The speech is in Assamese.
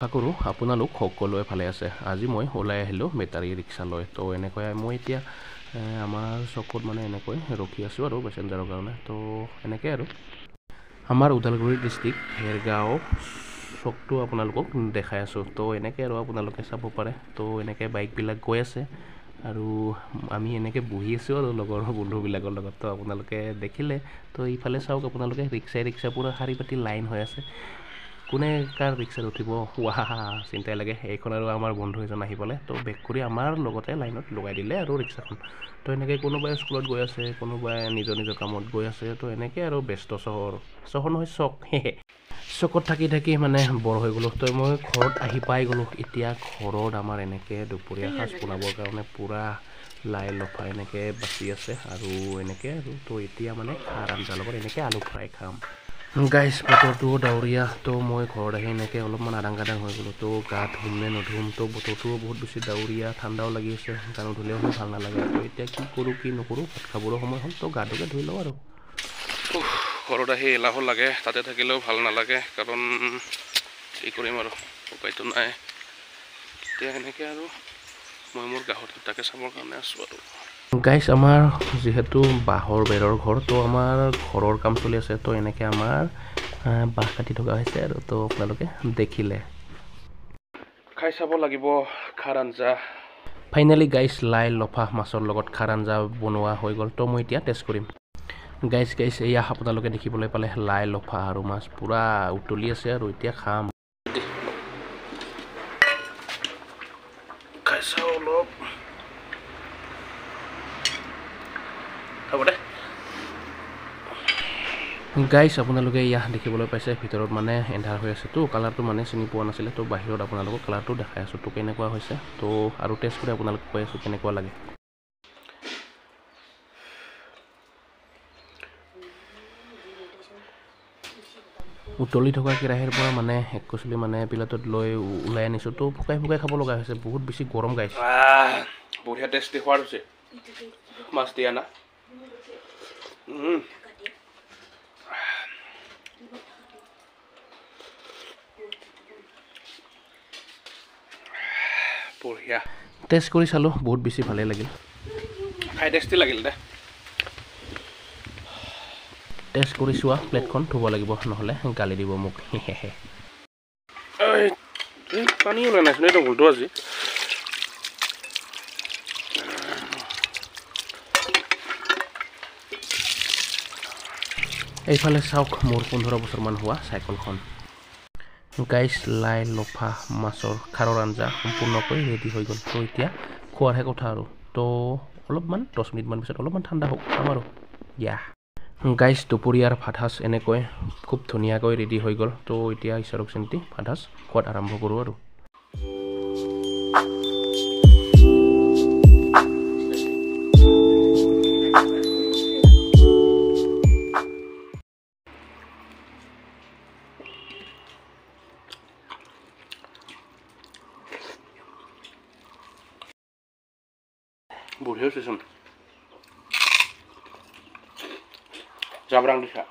আশা কৰোঁ আপোনালোক সকলোৱে ভালে আছে। আজি মই ওলাই আহিলোঁ বেটাৰী ৰিক্সা লৈ। তো এনেকৈ মই এতিয়া আমাৰ চকত মানে এনেকৈ ৰখি আছোঁ আৰু পেচেঞ্জাৰৰ কাৰণে। তো এনেকৈ আৰু আমাৰ ওদালগুৰি ডিষ্ট্ৰিক্ট ভেৰগাঁও চকটো আপোনালোকক দেখাই আছোঁ। তো এনেকৈ আৰু আপোনালোকে চাব পাৰে। তো এনেকৈ বাইকবিলাক গৈ আছে আৰু আমি এনেকৈ বহি আছোঁ আৰু লগৰ বন্ধুবিলাকৰ লগত। তো আপোনালোকে দেখিলে। তো ইফালে চাওক আপোনালোকে ৰিক্সা পূৰা শাৰী পাতি লাইন হৈ আছে। কোনে কাৰ ৰিক্সাত উঠিব চিন্তাই লাগে। এইখন আৰু আমাৰ বন্ধু এজন আহি পালে। তো বেক কৰি আমাৰ লগতে লাইনত লগাই দিলে আৰু ৰিক্সাখন। তো এনেকৈ কোনোবাই স্কুলত গৈ আছে, কোনোবাই নিজৰ নিজৰ কামত গৈ আছে। তো এনেকৈ আৰু ব্যস্ত চহৰ নহয় চক চকত থাকি মানে বৰ হৈ গ'লোঁ। তো মই ঘৰত আহি পাই গ'লোঁ। এতিয়া ঘৰত আমাৰ এনেকৈ দুপৰীয়া সাজ বনাবৰ কাৰণে পূৰা লাই লফা এনেকৈ বাচি আছে আৰু এনেকৈ আৰু তো এতিয়া মানে খাৰ আঞ্জাৰ লগত এনেকৈ আলু ফ্ৰাই খাম। গাইজ বতৰটো ডাৱৰীয়া। তো মই ঘৰত আহি এনেকৈ অলপমান আদাং গাদাং হৈ গ'লোঁ। তো গা ধুম নে নুধুম। তো বতৰটোও বহুত বেছি ডাৱৰীয়া, ঠাণ্ডাও লাগি আছে। গা নুধুলেও ভাল নালাগে। তো এতিয়া কি কৰোঁ কি নকৰোঁ, ভাত খাবৰো সময় হ'ল। তো গাটোকে ধুই লওঁ আৰু ঘৰত আহি এলাহো লাগে, তাতে থাকিলেও ভাল নালাগে। কাৰণ কি কৰিম আৰু উপায়টো নাই। এতিয়া এনেকৈ আৰু মই মোৰ গাহৰি তাকে চাবৰ কাৰণে আছোঁ আৰু গাইজ আমাৰ যিহেতু বাঁহৰ বেৰৰ ঘৰ। তো আমাৰ ঘৰৰ কাম চলি আছে। তো এনেকৈ আমাৰ বাঁহ কাটি থকা হৈছে আৰু তো আপোনালোকে দেখিলে খাই চাব লাগিব খাৰ আঞ্জা। ফাইনেলি গাইজ লাই লফা মাছৰ লগত খাৰ আঞ্জা বনোৱা হৈ গ'ল। তো মই এতিয়া টেষ্ট কৰিম। গাইজ এয়া আপোনালোকে দেখিবলৈ পালে লাই লফা আৰু মাছ পূৰা উতলি আছে আৰু এতিয়া খাম। খাই চাওঁ অলপ। হ'ব দে গাইজ আপোনালোকে এয়া দেখিবলৈ পাইছে ভিতৰত মানে এন্ধাৰ হৈ আছে। তো কালাৰটো মানে চিনি পোৱা নাছিলে। তো বাহিৰত আপোনালোকক কালাৰটো দেখাই আছোঁ। তো কেনেকুৱা হৈছে তো আৰু টেষ্ট কৰি আপোনালোকক কৈ আছোঁ কেনেকুৱা লাগে। উতলি থকা কেৰাহীৰ পৰা মানে একচুৱেলি মানে প্লেটত লৈ ওলাই আনিছোঁ। তো ফুকাই খাব লগা হৈছে। বহুত বেছি গৰম গাইজ। বঢ়িয়া টেষ্টি সোৱাদ হৈছে মাছ দিয়া না। বঢ়িয়া টেষ্ট কৰি চালোঁ, বহুত বেছি ভালেই লাগিল। খাই টেষ্টি লাগিল দে। টেষ্ট কৰি চোৱা, প্লেটখন ধুব লাগিব নহ'লে গালি দিব মোক। পানী ওলাই নাইচোন, এইটো ভুলটো আজি। এইফালে চাওক মোৰ 15 বছৰমান হোৱা চাইকেলখন। গাইজ লাই লফা মাছৰ খাৰৰ আঞ্জা সম্পূৰ্ণকৈ ৰেডি হৈ গ'ল। তো এতিয়া খোৱাৰহে কথা আৰু তো অলপমান 10 মিনিটমান পিছত অলপমান ঠাণ্ডা হওক খাম আৰু গাইজ দুপৰীয়াৰ ভাত সাজ এনেকৈ খুব ধুনীয়াকৈ ৰেডি হৈ গ'ল। তো এতিয়া ঈশ্বৰক চিন্তি ভাত সাজ খোৱাত আৰম্ভ কৰোঁ আৰু বঢ়িয়া হৈছেচোন। জাবৰাং দিছা।